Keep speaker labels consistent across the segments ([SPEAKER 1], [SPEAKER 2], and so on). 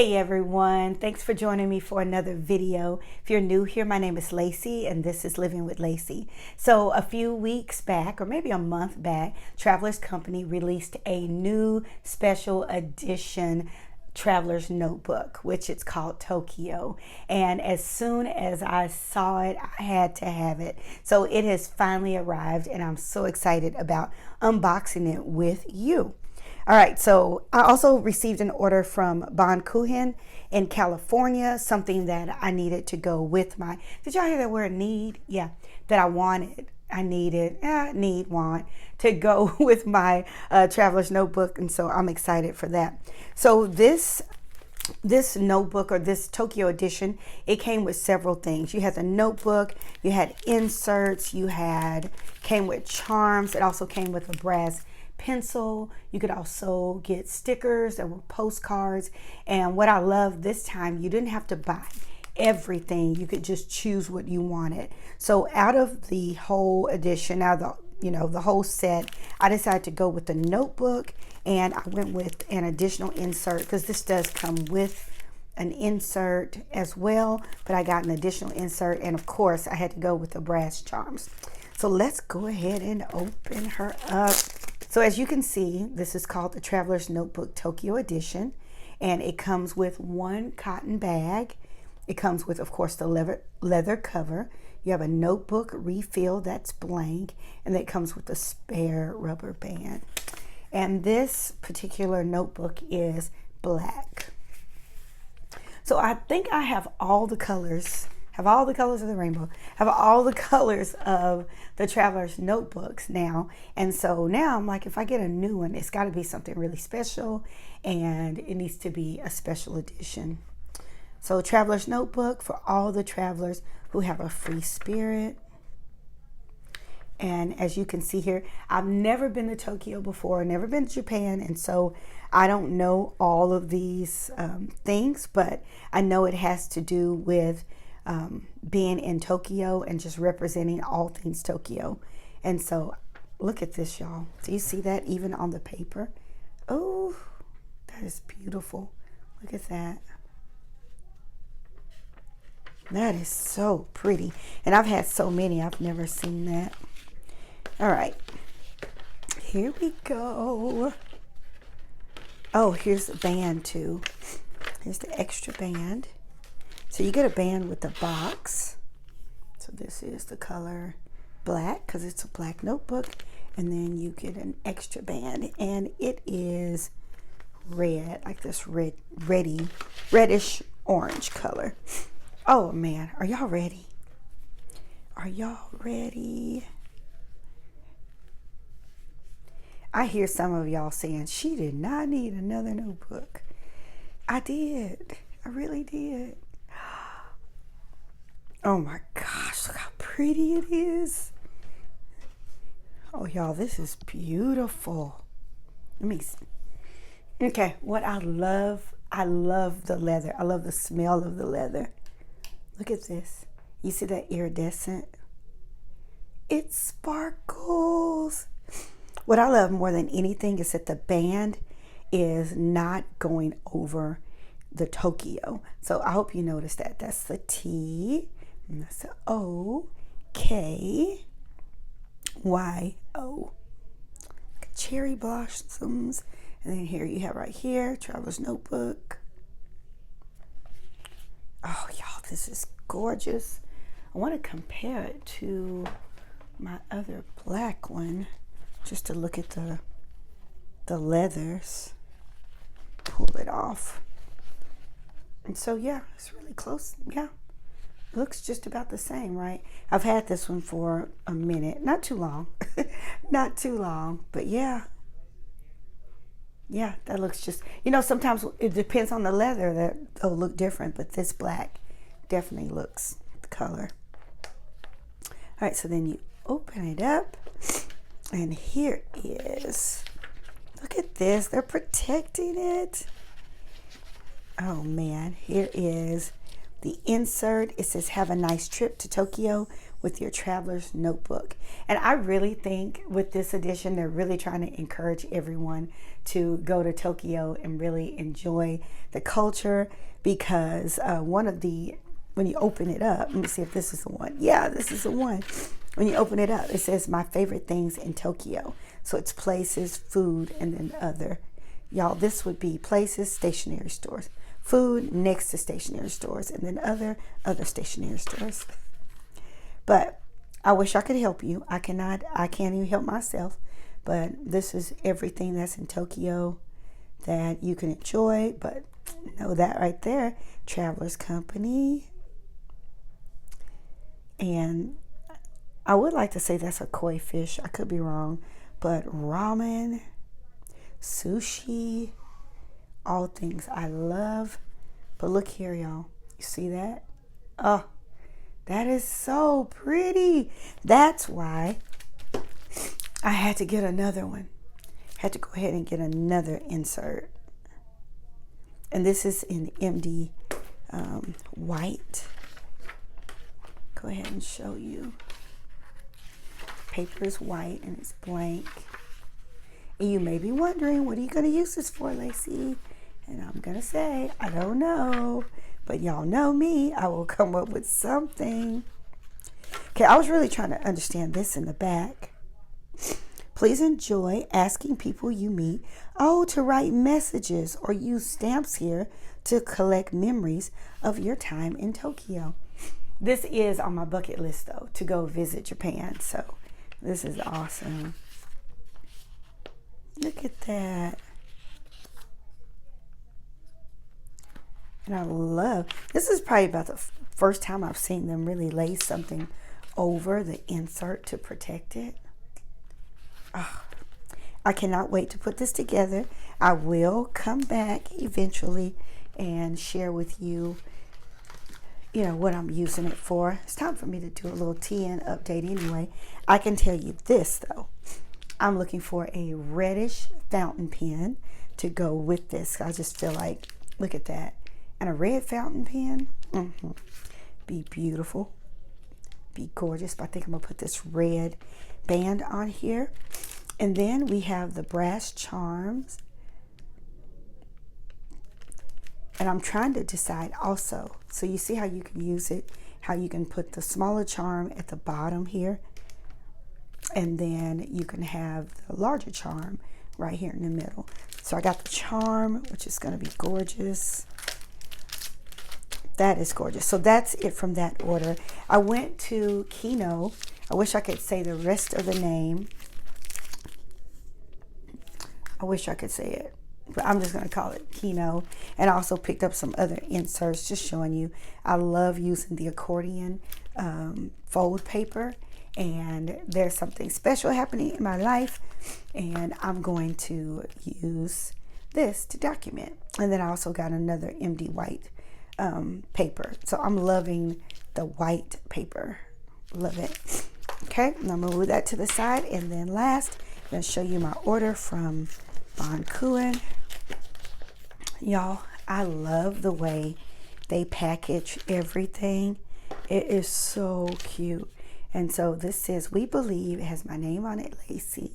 [SPEAKER 1] Hey everyone, thanks for joining me for another video. If you're new here, my name is Lacey and this is Living with Lacey. So a few weeks back, or maybe a month back, Traveler's Company released a new special edition Traveler's Notebook, which it's called Tokyo. And as soon as I saw it, I had to have it. So it has finally arrived and I'm so excited about unboxing it with you. All right, so I also received an order from Baum-Kuchen in California, something that I needed to go with my, did y'all hear that word need? Yeah, that I wanted. I needed, want to go with my Traveler's Notebook, and so I'm excited for that. So this notebook, or this Tokyo edition, it came with several things. You had the notebook, you had inserts, came with charms. It also came with a brass pencil. You could also get stickers. There were postcards, and what I love this time, you didn't have to buy everything. You could just choose what you wanted. So out of the whole edition, the whole set, I decided to go with the notebook, and I went with an additional insert because this does come with an insert as well, but I got an additional insert, and of course I had to go with the brass charms. So let's go ahead and open her up. So as you can see, this is called the Traveler's Notebook Tokyo Edition, and it comes with one cotton bag. It comes with, of course, the leather cover. You have a notebook refill that's blank, and it comes with a spare rubber band. And this particular notebook is black. So I think I have all the colors. Have all the colors of the rainbow, have all the colors of the Traveler's Notebooks now. And so now I'm like, if I get a new one, it's got to be something really special, and it needs to be a special edition. So Traveler's Notebook for all the travelers who have a free spirit. And as you can see here, I've never been to Tokyo before, never been to Japan, and so I don't know all of these things, but I know it has to do with being in Tokyo and just representing all things Tokyo. And so look at this, y'all. Do you see that even on the paper? Oh, that is beautiful. Look at that. That is so pretty. And I've had so many, I've never seen that. All right, here we go. Oh, here's the band too. Here's the extra band. So you get a band with the box. So this is the color black because it's a black notebook. And then you get an extra band, and it is red, like this reddish orange color. Oh man, are y'all ready? Are y'all ready? I hear some of y'all saying, she did not need another notebook. I did. I really did. Oh my gosh, look how pretty it is. Oh y'all, this is beautiful. Let me see. Okay, what I love the leather. I love the smell of the leather. Look at this. You see that iridescent? It sparkles. What I love more than anything is that the band is not going over the Tokyo. So I hope you notice that. That's the T, and that's the O, K, Y, O. Cherry blossoms. And then here you have right here, Traveler's Notebook. Oh, y'all, this is gorgeous. I want to compare it to my other black one, just to look at the leathers. Pull it off. And so, yeah, it's really close. Yeah, looks just about the same, right? I've had this one for a minute. Not too long. Not too long. But, yeah. Yeah, that looks just, sometimes it depends on the leather that it'll look different. But this black definitely looks the color. All right, so then you open it up. And here is, look at this. They're protecting it. Oh man, here is the insert. It says, have a nice trip to Tokyo with your traveler's notebook. And I really think with this edition, they're really trying to encourage everyone to go to Tokyo and really enjoy the culture, because when you open it up, let me see if this is the one. Yeah, this is the one. When you open it up, it says my favorite things in Tokyo. So it's places, food, and then other. Y'all, this would be places, stationery stores. Food next to stationery stores, and then other stationery stores. But I wish I could help you. I can't even help myself. But this is everything that's in Tokyo that you can enjoy. But know that right there, Traveler's Company. And I would like to say that's a koi fish. I could be wrong. But ramen, sushi, all things I love. But look here, y'all. You see that? Oh, that is so pretty. That's why I had to get another one. Had to go ahead and get another insert. And this is in MD white. Go ahead and show you. Paper is white and it's blank. And you may be wondering, what are you going to use this for, Lacey? And I'm going to say, I don't know. But y'all know me. I will come up with something. Okay, I was really trying to understand this in the back. Please enjoy asking people you meet, to write messages or use stamps here to collect memories of your time in Tokyo. This is on my bucket list, though, to go visit Japan. So this is awesome. Look at that. And I love, this is probably about the first time I've seen them really lay something over the insert to protect it. Oh, I cannot wait to put this together. I will come back eventually and share with you, what I'm using it for. It's time for me to do a little TN update anyway. I can tell you this, though. I'm looking for a reddish fountain pen to go with this. I just feel like, look at that. And a red fountain pen, be beautiful, be gorgeous. But I think I'm gonna put this red band on here. And then we have the brass charms. And I'm trying to decide also, so you see how you can use it, how you can put the smaller charm at the bottom here. And then you can have the larger charm right here in the middle. So I got the charm, which is gonna be gorgeous. That is gorgeous. So that's it from that order. I went to Kino. I wish I could say the rest of the name. I wish I could say it, but I'm just going to call it Kino. And I also picked up some other inserts, just showing you. I love using the accordion fold paper. And there's something special happening in my life. And I'm going to use this to document. And then I also got another MD white paper. So I'm loving the white paper. Love it. Okay, I'm gonna move that to the side. And then last, I'm gonna show you my order from Baum-Kuchen. Y'all, I love the way they package everything. It is so cute. And so this says, we believe, it has my name on it, Lacey.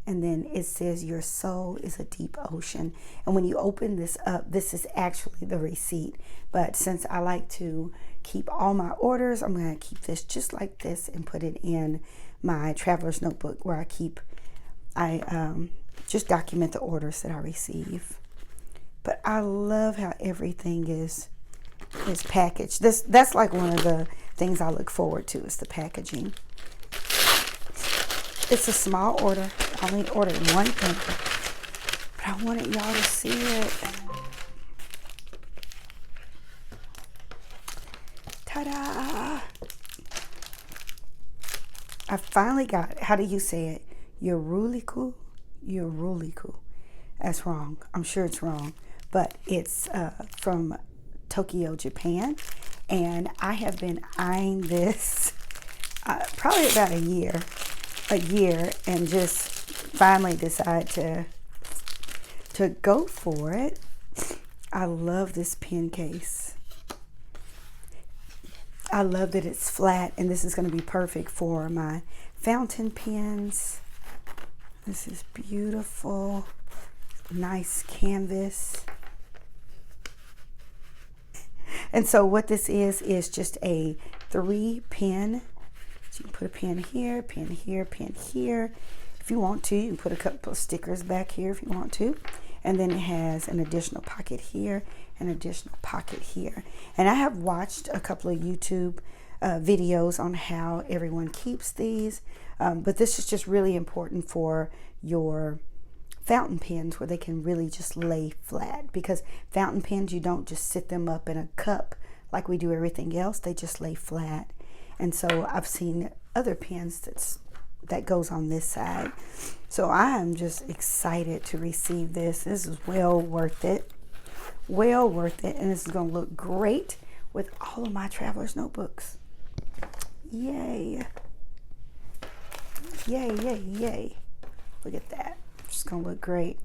[SPEAKER 1] And then it says, your soul is a deep ocean. And when you open this up, this is actually the receipt. But since I like to keep all my orders, I'm going to keep this just like this and put it in my traveler's notebook where I just document the orders that I receive. But I love how everything is packaged. That's like one of the things I look forward to, is the packaging. It's a small order. I only ordered one thing, but I wanted y'all to see it. Ta-da! I finally got it. How do you say it? Yoruliku? Yoruliku. That's wrong. I'm sure it's wrong. But it's from Tokyo, Japan. And I have been eyeing this probably about a year, and just finally decide to go for it. I love this pen case. I love that it's flat, and this is going to be perfect for my fountain pens. This is beautiful. Nice canvas. And so what this is just a 3 pin. So you can put a pin here, pin here, pin here. If you want to, you can put a couple of stickers back here if you want to. And then it has an additional pocket here, an additional pocket here. And I have watched a couple of YouTube videos on how everyone keeps these. But this is just really important for your fountain pens, where they can really just lay flat, because fountain pens, you don't just sit them up in a cup like we do everything else. They just lay flat. And so I've seen other pens that goes on this side. So I am just excited to receive this. This is well worth it. Well worth it. And this is going to look great with all of my traveler's notebooks. Yay. Yay, yay, yay. Look at that. It's going to look great.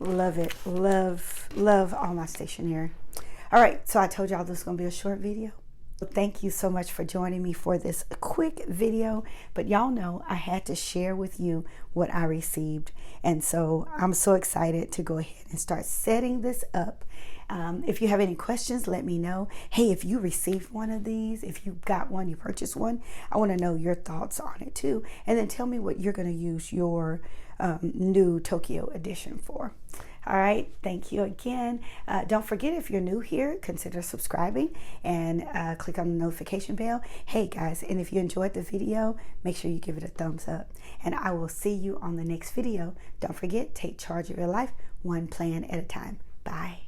[SPEAKER 1] Love it. Love all my stationery. All right, so I told y'all this is going to be a short video. Thank you so much for joining me for this quick video, but y'all know I had to share with you what I received, and so I'm so excited to go ahead and start setting this up. If you have any questions, let me know. Hey, if you received one of these, if you got one, you purchased one, I want to know your thoughts on it too, and then tell me what you're going to use your new Tokyo edition for. All right, thank you again. Don't forget, if you're new here, consider subscribing and click on the notification bell. Hey guys, and if you enjoyed the video, make sure you give it a thumbs up. And I will see you on the next video. Don't forget, take charge of your life, one plan at a time. Bye.